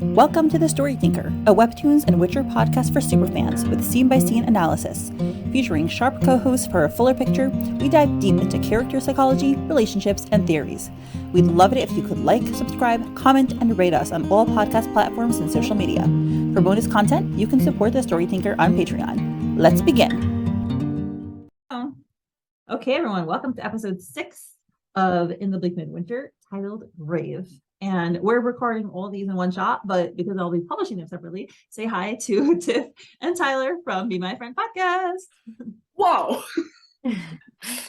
Welcome to The Story Tinker, a Webtoons and Witcher podcast for superfans with scene-by-scene analysis. Featuring sharp co-hosts for a fuller picture, we dive deep into character psychology, relationships, and theories. We'd love it if you could like, subscribe, comment, and rate us on all podcast platforms and social media. For bonus content, you can support The Story Tinker on Patreon. Let's begin. Okay, everyone, welcome to episode 6 of In the Bleak Midwinter, titled Brave. And we're recording all these in one shot, but because I'll be publishing them separately, say hi to Tiff and Tyler from Be My Friend podcast. Whoa!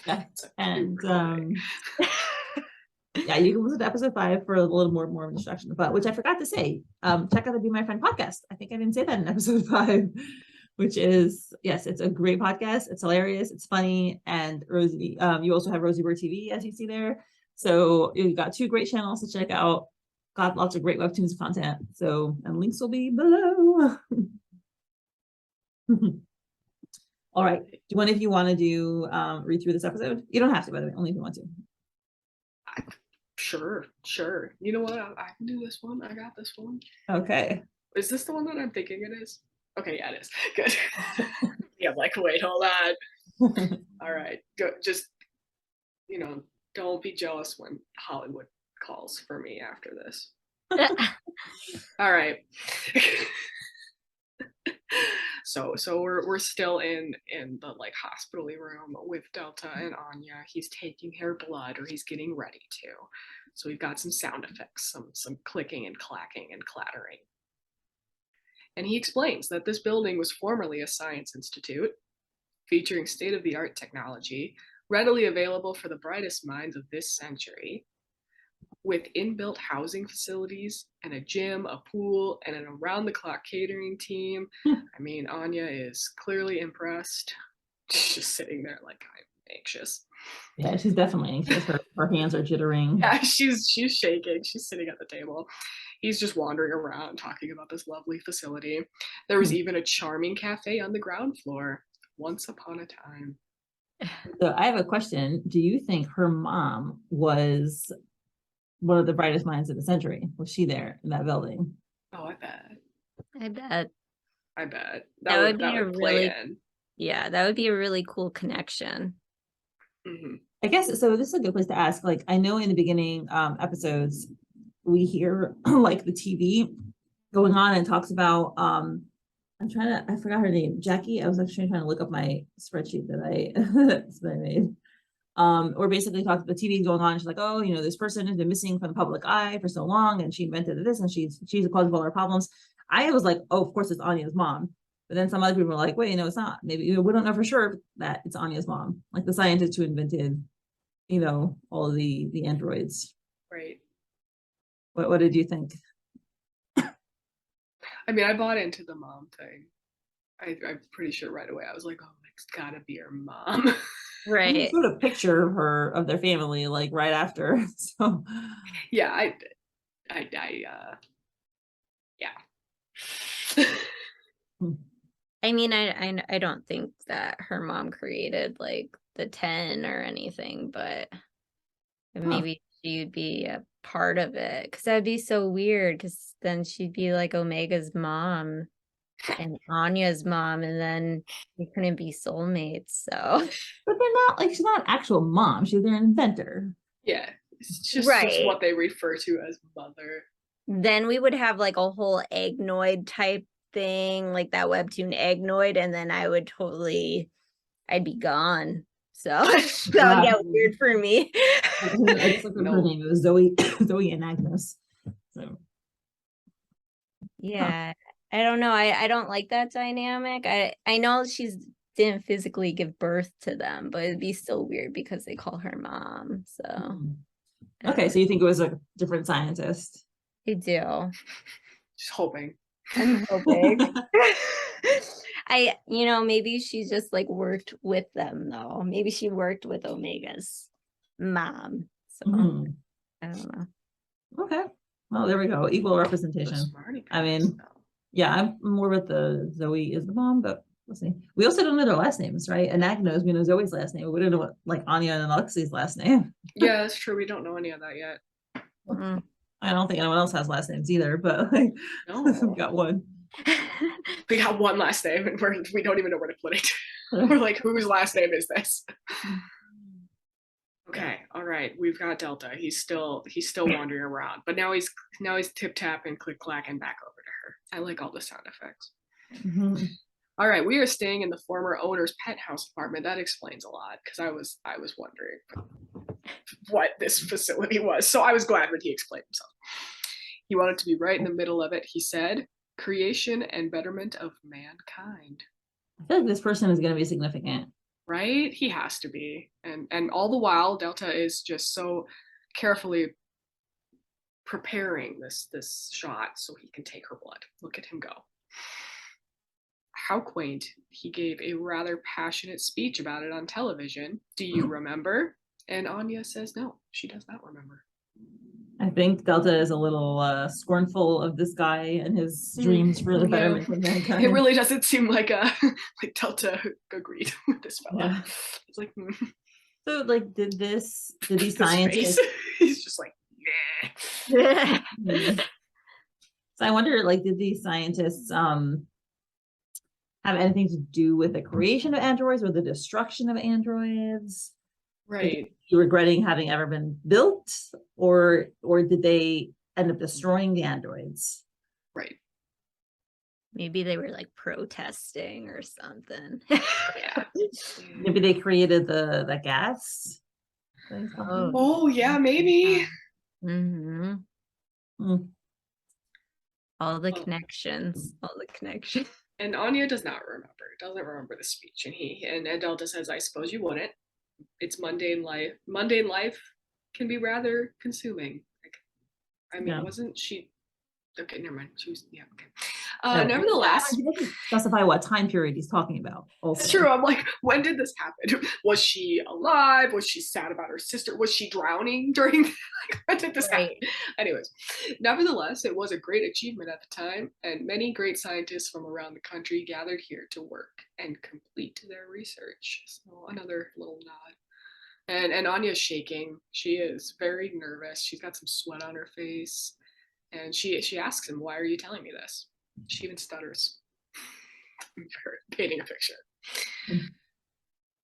Yeah. And yeah, you can listen to episode 5 for a little more of an introduction. But which I forgot to say, check out the Be My Friend podcast. I think I didn't say that in episode 5, which is, yes, it's a great podcast. It's hilarious. It's funny. And Rosie, you also have Rosie Bird TV, as you see there. So you've got 2 great channels to check out. Got lots of great Webtoons content. So, and links will be below. All right. Do one of you want to do read through this episode? You don't have to, by the way, only if you want to. Sure. You know what? I can do this one. I got this one. Okay. Is this the one that I'm thinking it is? Okay, yeah, it is. Good. Yeah, like, wait, hold on. All right. Good. Just, don't be jealous when Hollywood calls for me after this. All right. So we're still in the like hospital-y room with Delta and Anya. He's taking her blood, or he's getting ready to. So we've got some sound effects, some clicking and clacking and clattering. And he explains that this building was formerly a science institute, featuring state-of-the-art technology, readily available for the brightest minds of this century, with inbuilt housing facilities and a gym, a pool, and an around-the-clock catering team. I mean, Anya is clearly impressed. She's just sitting there like, I'm anxious. Yeah, she's definitely anxious. Her hands are jittering. Yeah, she's shaking. She's sitting at the table. He's just wandering around talking about this lovely facility. There was even a charming cafe on the ground floor. Once upon a time. So I have a question. Do you think her mom was one of the brightest minds of the century? Was she there in that building? Oh, I bet. That would be a really, yeah, that would be a really cool connection. Mm-hmm. I guess so. This is a good place to ask. Like, I know in the beginning episodes, we hear like the TV going on and talks about I forgot her name, Jackie. I was actually trying to look up my spreadsheet that I made. Or basically talked, the TV going on. She's like, oh, this person has been missing from the public eye for so long, and she invented this, and she's the cause of all our problems. I was like, oh, of course it's Anya's mom. But then some other people were like, wait, no, it's not. Maybe we don't know for sure that it's Anya's mom, like the scientist who invented, all of the androids. Right. What did you think? I mean, I bought into the mom thing. I'm pretty sure right away. I was like, oh, it's gotta be her mom. Right. You sort of picture her of their family like right after. So yeah, yeah. I mean, I don't think that her mom created like the 10 or anything, but maybe she'd be a part of it, because that'd be so weird, because then she'd be like Omega's mom and Anya's mom, and then they couldn't be soulmates. So, but they're not like, she's not an actual mom, she's their inventor. Yeah, it's just what they refer to as mother. Then we would have like a whole Eggnoid type thing, like that webtoon Eggnoid, and then I'd be gone. So that would get weird for me. I just looked at her name. It was Zoe and Agnes. So yeah, I don't know. I don't like that dynamic. I know she didn't physically give birth to them, but it'd be still weird because they call her mom. So okay, so you think it was a different scientist? I do. Just hoping. I'm hoping. Maybe she just like worked with them though. Maybe she worked with Omega's mom. So I don't know. Okay. Well, there we go. Equal representation. I mean, yeah, I'm more with the Zoe is the mom, but we'll see. We also don't know their last names, right? And knows we know Zoe's last name. We don't know what like Anya and Alexei's last name. Yeah, that's true. We don't know any of that yet. I I don't think anyone else has last names either, but like, No. we've got one. We got one last name and we don't even know where to put it. We're like, whose last name is this? Okay, all right, we've got Delta. He's still wandering around, but now he's tip tapping, click clacking back over to her. I like all the sound effects. All right, we are staying in the former owner's penthouse apartment. That explains a lot, because I was wondering what this facility was. So I was glad when he explained himself. He wanted to be right in the middle of it. He said, "Creation and betterment of mankind." I feel like this person is going to be significant. Right? He has to be. And all the while, Delta is just so carefully preparing this shot so he can take her blood. Look at him go. How quaint. He gave a rather passionate speech about it on television. Do you remember? And Anya says no, she does not remember. I think Delta is a little scornful of this guy and his dreams for the betterment of mankind. It really doesn't seem like Delta agreed with this fella. Yeah. It's like, So like, did these scientists? He's just like, yeah. So I wonder, like, did these scientists have anything to do with the creation of androids or the destruction of androids? Right. You regretting having ever been built, or did they end up destroying the androids? Right. Maybe they were like protesting or something. Yeah. Maybe they created the gas. Oh yeah, maybe. All the connections. And Anya doesn't remember the speech, and Delta says, "I suppose you wouldn't. It's mundane life. Mundane life can be rather consuming." Like, I mean, wasn't she? Okay, never mind. She was, yeah, okay. Nevertheless, he doesn't specify what time period he's talking about. Also. It's true. I'm like, when did this happen? Was she alive? Was she sad about her sister? Was she drowning during? Like, when did this happen? Anyways, nevertheless, it was a great achievement at the time, and many great scientists from around the country gathered here to work and complete their research. So another little nod. And Anya's shaking. She is very nervous. She's got some sweat on her face. And she asks him, "Why are you telling me this?" She even stutters. Painting a picture.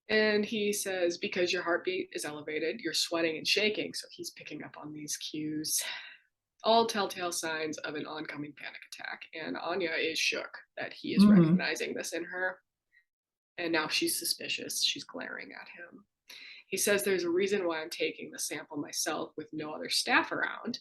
And he says, "Because your heartbeat is elevated, you're sweating and shaking." So he's picking up on these cues. All telltale signs of an oncoming panic attack. And Anya is shook that he is recognizing this in her. And now she's suspicious. She's glaring at him. He says, "There's a reason why I'm taking the sample myself with no other staff around."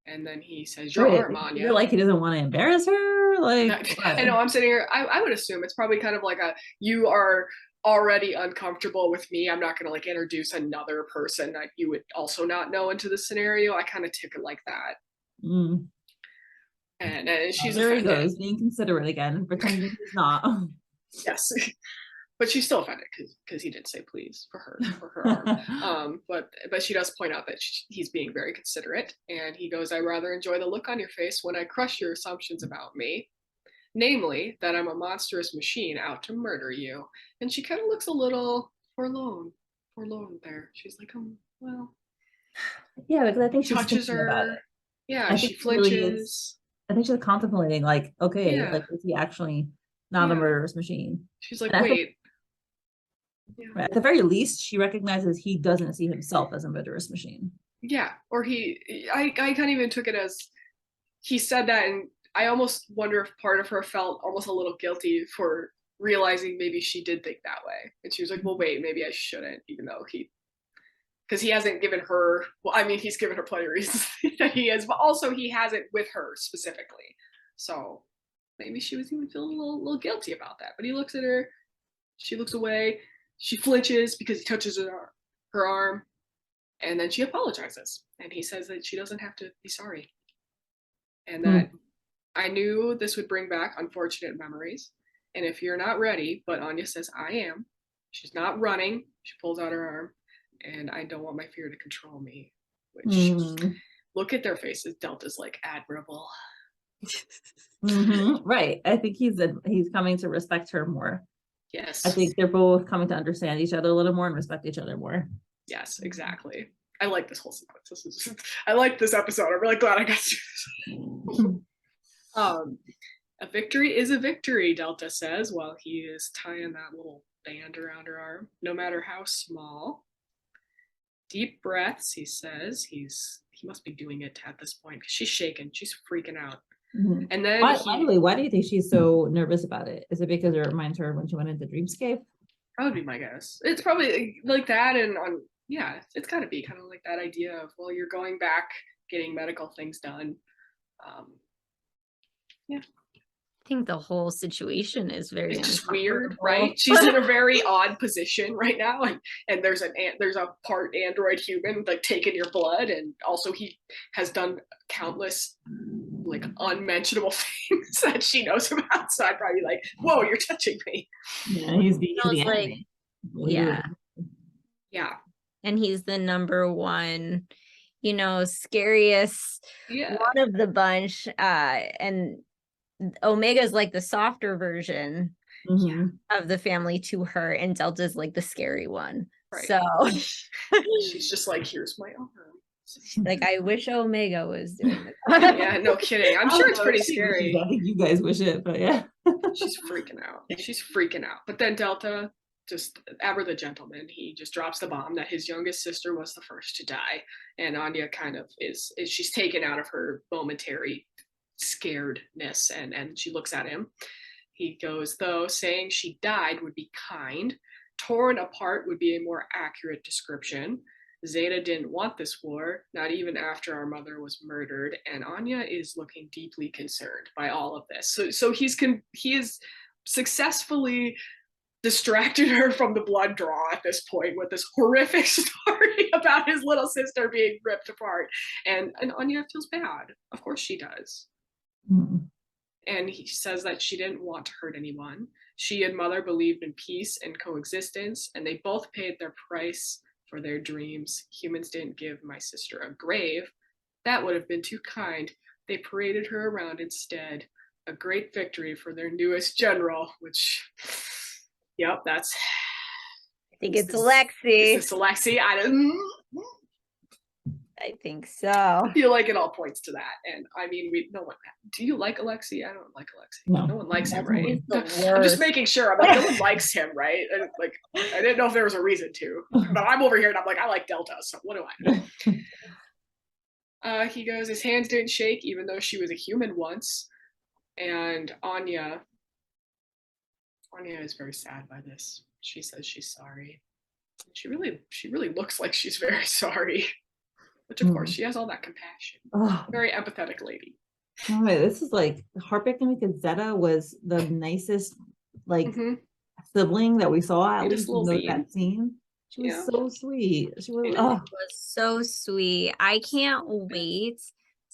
And then he says, "Your arm, Anya." You're like, he doesn't want to embarrass her? Like, I know, I'm sitting here. I would assume it's probably kind of like you are already uncomfortable with me. I'm not going to like introduce another person that you would also not know into the scenario. I kind of took it like that. And she's there offended. He goes, being considerate again, pretending he's not. Yes. But she's still offended because he did say please for her arm. But she does point out that he's being very considerate, and he goes, "I rather enjoy the look on your face when I crush your assumptions about me, namely that I'm a monstrous machine out to murder you." And she kind of looks a little forlorn there. She's like, well. Yeah, because I think she touches her. About it. Yeah, she flinches. I think she's contemplating, like, okay, like, is he actually not a murderous machine? She's like, wait. Right. At the very least, she recognizes he doesn't see himself as a murderous machine. Yeah, or I kind of even took it as he said that, and I almost wonder if part of her felt almost a little guilty for realizing maybe she did think that way. And she was like, well, wait, maybe I shouldn't, even though because he hasn't given her, well, I mean, he's given her plenty of reasons that he is, but also he hasn't with her specifically. So maybe she was even feeling a little guilty about that. But he looks at her, she looks away. She flinches because he touches her arm, and then she apologizes. And he says that she doesn't have to be sorry. And that I knew this would bring back unfortunate memories. And if you're not ready, but Anya says, I am. She's not running. She pulls out her arm, and I don't want my fear to control me. Which, look at their faces. Delta's like, admirable. Right. I think he's coming to respect her more. Yes. I think they're both coming to understand each other a little more and respect each other more. Yes, exactly. I like this whole sequence. I like this episode. I'm really glad I got to do this. A victory is a victory, Delta says while he is tying that little band around her arm, no matter how small. Deep breaths, he says. He must be doing it at this point because she's shaking. She's freaking out. Mm-hmm. And then why do you think she's so nervous about it? Is it because it reminds her when she went into Dreamscape? That would be my guess. It's probably like that, and it's got to be kind of like that idea of, well, you're going back, getting medical things done. I think the whole situation is very just weird, right? She's in a very odd position right now, and there's a part android human like taking your blood, and also he has done countless like unmentionable things that she knows about. So I'd probably be like, "Whoa, you're touching me." Yeah, he's the like, yeah, and he's the number one, scariest one of the bunch, and Omega's like the softer version of the family to her, and Delta's like the scary one. Right. So she's just like, here's my arm. Like, I wish Omega was doing this. Yeah, no kidding. I'm sure it's pretty scary. I think you guys wish it, but yeah. She's freaking out. She's freaking out. But then Delta, just Aber the gentleman, he just drops the bomb that his youngest sister was the first to die. And Anya kind of is she's taken out of her momentary scaredness, and she looks at him. He goes, though saying she died would be kind, torn apart would be a more accurate description. Zeta didn't want this war, not even after our mother was murdered, and Anya is looking deeply concerned by all of this. So he is successfully distracted her from the blood draw at this point with this horrific story about his little sister being ripped apart, and Anya feels bad. Of course she does. And he says that she didn't want to hurt anyone. She and Mother believed in peace and coexistence, and they both paid their price for their dreams. Humans didn't give my sister a grave. That would have been too kind. They paraded her around instead. A great victory for their newest general, which, yep, that's... I think it's Alexei. Is this Alexei? I think so. I feel like it all points to that. And I mean, do you like Alexei? I don't like Alexei. No one likes him, right? I'm just making sure. I'm like, no one likes him, right? And like, I didn't know if there was a reason to, but I'm over here and I'm like, I like Delta, so what do I know? He goes, his hands didn't shake, even though she was a human once. And Anya is very sad by this. She says she's sorry. She really looks like she's very sorry. Which, of course, she has all that compassion. Very empathetic lady. Oh, this is like heartbreaking because Zeta was the nicest, sibling that we saw. At least in that scene. She was so sweet. She was so sweet. I can't wait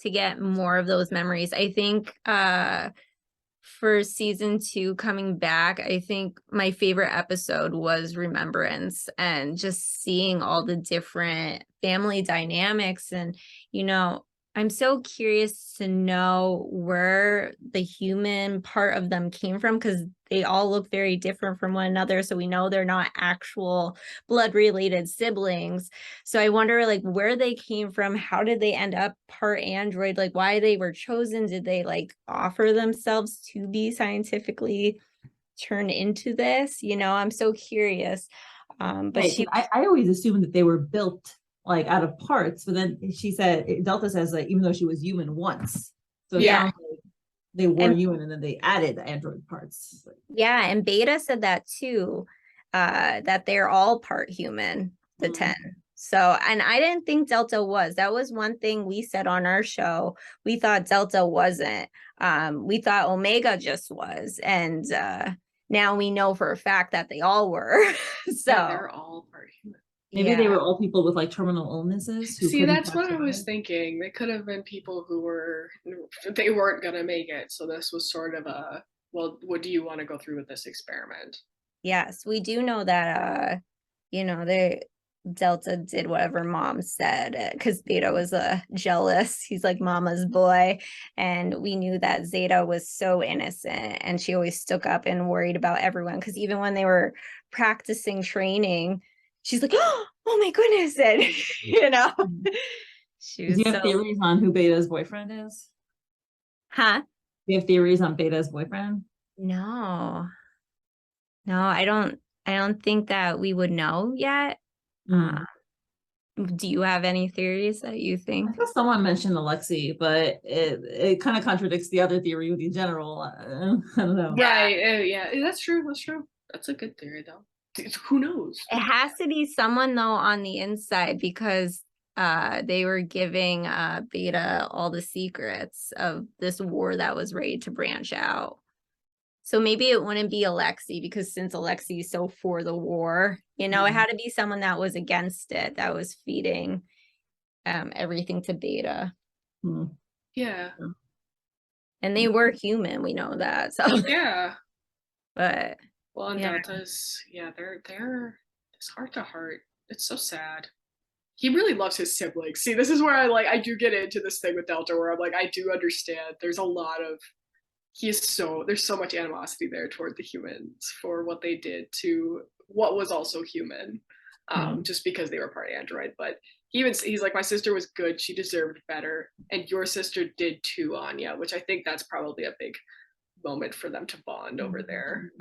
to get more of those memories. I think for season 2 coming back, I think my favorite episode was Remembrance, and just seeing all the different family dynamics. And I'm so curious to know where the human part of them came from, because they all look very different from one another. So we know they're not actual blood related siblings. So I wonder where they came from. How did they end up part android? Why they were chosen? Did they offer themselves to be scientifically turned into this? I'm so curious. But I always assumed that they were built out of parts, but then Delta says even though she was human once, so they were human, and then they added the android parts. Yeah, and Beta said that too, that they're all part human, the 10. So, and I didn't think Delta was. That was one thing we said on our show. We thought Delta wasn't. We thought Omega just was, and now we know for a fact that they all were. So they're all part human. Maybe they were all people with terminal illnesses. See, that's what I was thinking. They could have been people who they weren't gonna make it. So this was sort of a, well, what do you want to go through with this experiment? Yes, we do know that Delta did whatever Mom said, because Beta was jealous. He's like Mama's boy. And we knew that Zeta was so innocent, and she always stuck up and worried about everyone. Because even when they were practicing training, she's like, oh oh my goodness, and you know, she Do was you have so, theories on who Beta's boyfriend is? huh? Do you have theories on Beta's boyfriend? No, no, I don't think that we would know yet. Mm. Do you have any theories that you I think? thought someone mentioned Alexei, but it kind of contradicts the other theory with the general. I don't know. Right. Yeah, that's true. That's true. That's a good theory, though. Who knows? It has to be someone though on the inside, because they were giving Beta all the secrets of this war that was ready to branch out. So maybe it wouldn't be Alexei, because since Alexei is so for the war, you know, it had to be someone that was against it, that was feeding everything to Beta. Mm. Yeah. And they were human, we know that. So Yeah. but Well, and yeah. Delta's, yeah, they're it's heart to heart. It's so sad. He really loves his siblings. See, this is where I do get into this thing with Delta, where I'm like, I do understand. There's a lot of there's so much animosity there toward the humans for what they did to what was also human, just because they were part android. But he's like, my sister was good, she deserved better, and your sister did too, Anya, which I think that's probably a big moment for them to bond over there.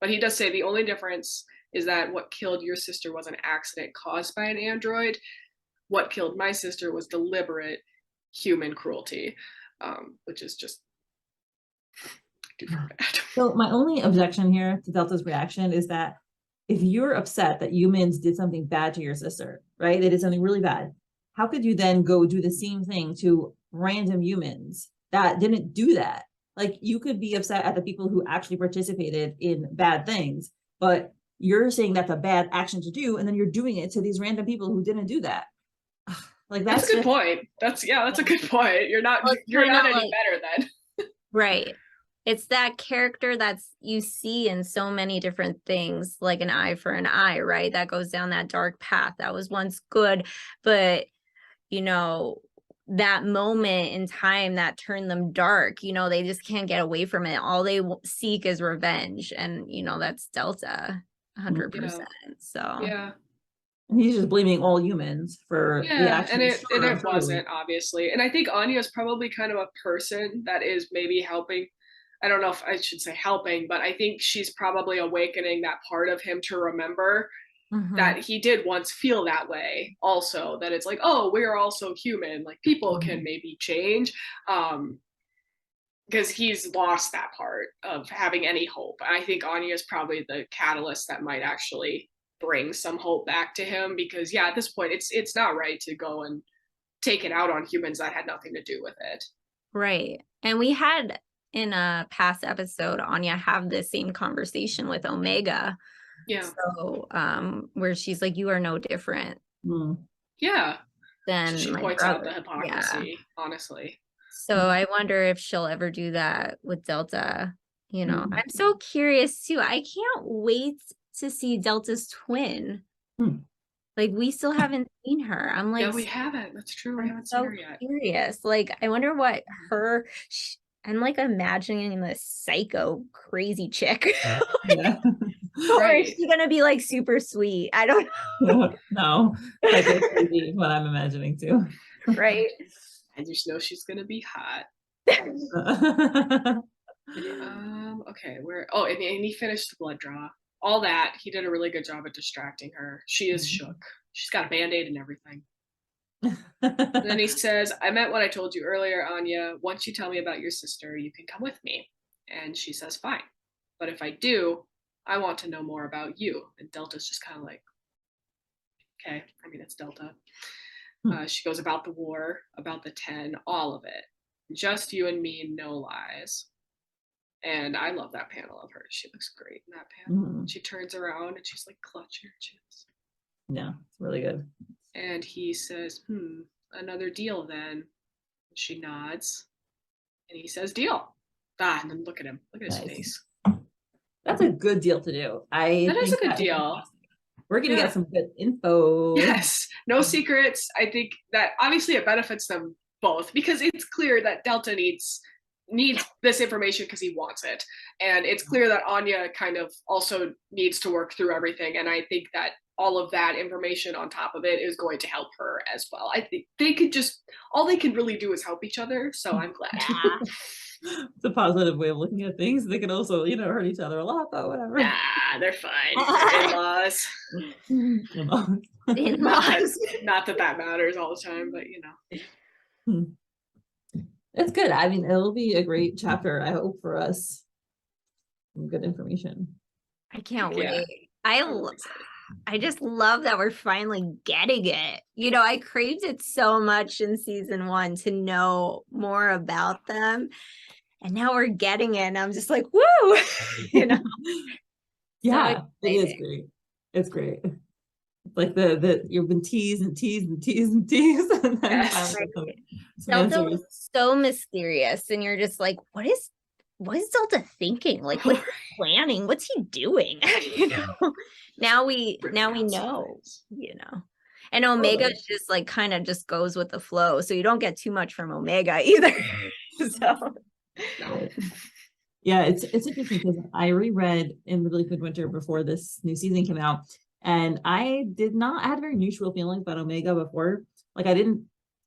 But he does say the only difference is that what killed your sister was an accident caused by an android. What killed my sister was deliberate human cruelty, which is just too far bad. So my only objection here to Delta's reaction is that if you're upset that humans did something bad to your sister, right? They did something really bad. How could you then go do the same thing to random humans that didn't do that? Like, you could be upset at the people who actually participated in bad things, but you're saying that's a bad action to do, and then you're doing it to these random people who didn't do that. Like, that's a good point. That's a good point. You're not any better then. Right. It's that character that's you see in so many different things, like an eye for an eye, right? That goes down that dark path that was once good, but you know, that moment in time that turned them dark, you know, they just can't get away from it. All they seek is revenge, and you know, that's Delta 100%. So yeah. And he's just blaming all humans for the action. And it wasn't, obviously. And I think Anya is probably kind of a person that is maybe helping. I don't know if I should say helping, but I think she's probably awakening that part of him to remember that he did once feel that way also, that it's like, oh, we're also human, like people can maybe change, because he's lost that part of having any hope. I think Anya is probably the catalyst that might actually bring some hope back to him, because at this point it's not right to go and take it out on humans that had nothing to do with it. Right. And we had in a past episode Anya have the same conversation with Omega. Yeah. So where she's like, you are no different. Yeah. Then she points out the hypocrisy, honestly. So I wonder if she'll ever do that with Delta. You know, I'm so curious too. I can't wait to see Delta's twin. Like, we still haven't seen her. I'm like, yeah, we haven't. That's true. We haven't seen her yet. Curious. Like, I wonder what I'm like imagining this psycho crazy chick. Yeah. Or is she gonna be like super sweet? I don't know. No, that's what I'm imagining too. Right. I just know she's gonna be hot. Okay, and he finished the blood draw. All that, he did a really good job at distracting her. She is shook. She's got a band-aid and everything. And then he says, I meant what I told you earlier, Anya. Once you tell me about your sister, you can come with me. And she says, fine. But if I do, I want to know more about you. And Delta's just kind of like, okay, I mean, it's Delta. She goes, about the war, about the 10, all of it. Just you and me, no lies. And I love that panel of her. She looks great in that panel. She turns around and she's like clutching her chest. Yeah, it's really good. And he says, another deal then. She nods. And he says, deal. And then look at him. Look at his face. That's a good deal to do. That is a good deal. We're going to get some good info. Yes. No secrets. I think that obviously it benefits them both, because it's clear that Delta needs this information because he wants it. And it's clear that Anya kind of also needs to work through everything. And I think that all of that information on top of it is going to help her as well. I think all they can really do is help each other. So I'm glad. Yeah. It's a positive way of looking at things. They can also, hurt each other a lot, but whatever. Nah, they're fine. They're in-laws. In-laws. Not that matters all the time, but It's good. I mean, it'll be a great chapter, I hope, for us. Some good information. I can't Yeah. wait. I just love that we're finally getting it. I craved it so much in season 1 to know more about them. And now we're getting it. And I'm just like, woo! Yeah, So it is great. It's great. Like you've been teased and teased and teased and teased. And then Yes. Zelda was so mysterious. And you're just like, what is Zelda thinking? Like, what's he planning? What's he doing? Now we know, and Omega is just like kind of just goes with the flow. So you don't get too much from Omega either. So No. Yeah, it's interesting because I reread in the Bleak Midwinter before this new season came out, and I had very neutral feelings about Omega before. Like, I didn't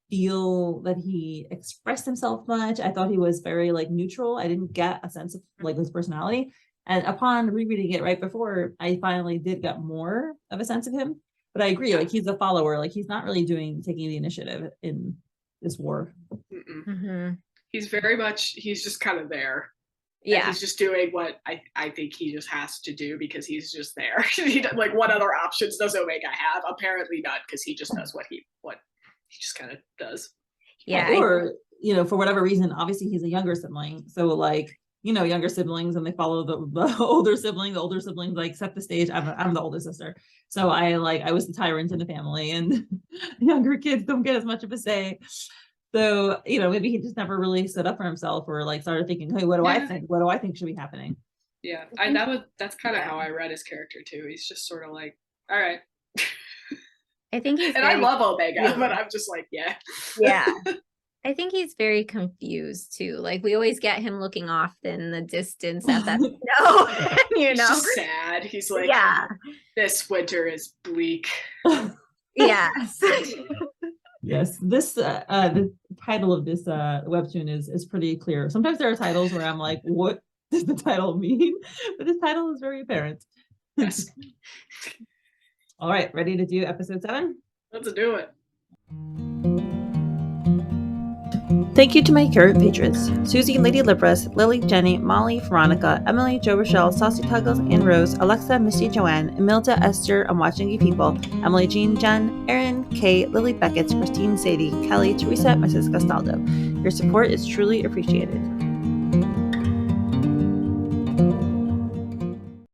feel that he expressed himself much. I thought he was very neutral. I didn't get a sense of his personality. And upon rereading it right before, I finally did get more of a sense of him. But I agree, he's a follower. He's not really taking the initiative in this war. mm-hmm. He's just kind of there. Yeah, he's just doing what I think he just has to do because he's just there. What other options does Omega have? Apparently not, because he just does what he just kind of does. Yeah. Or, for whatever reason, obviously he's a younger sibling. So younger siblings, and they follow the older sibling. The older siblings set the stage. I'm the older sister. So I was the tyrant in the family, and younger kids don't get as much of a say. So, maybe he just never really stood up for himself, or started thinking, hey, what do I think? What do I think should be happening? Yeah. That's kind of how I read his character too. He's just sort of like, all right. I think he's and I love Omega, but I'm just like, yeah. Yeah. I think he's very confused too. We always get him looking off in the distance at that snow. He's just sad. He's like, yeah, this winter is bleak. Yes. Yes, this the title of this webtoon is pretty clear. Sometimes there are titles where I'm like, what does the title mean? But this title is very apparent. Yes. All right, ready to do episode 7? Let's do it. Thank you to my current patrons: Susie, Lady Libras, Lily, Jenny, Molly, Veronica, Emily, Joe Rochelle, Saucy Tuggles, Anne Rose, Alexa, Misty, Joanne, Emilda, Esther, 𝗵𝗶𝗹𝗶𝗄, Emily, Jean, Jen, Erin, Kay, Lily Beckett, Christine, Sadie, Kelly, Teresa, Mrs. Castaldo. Your support is truly appreciated.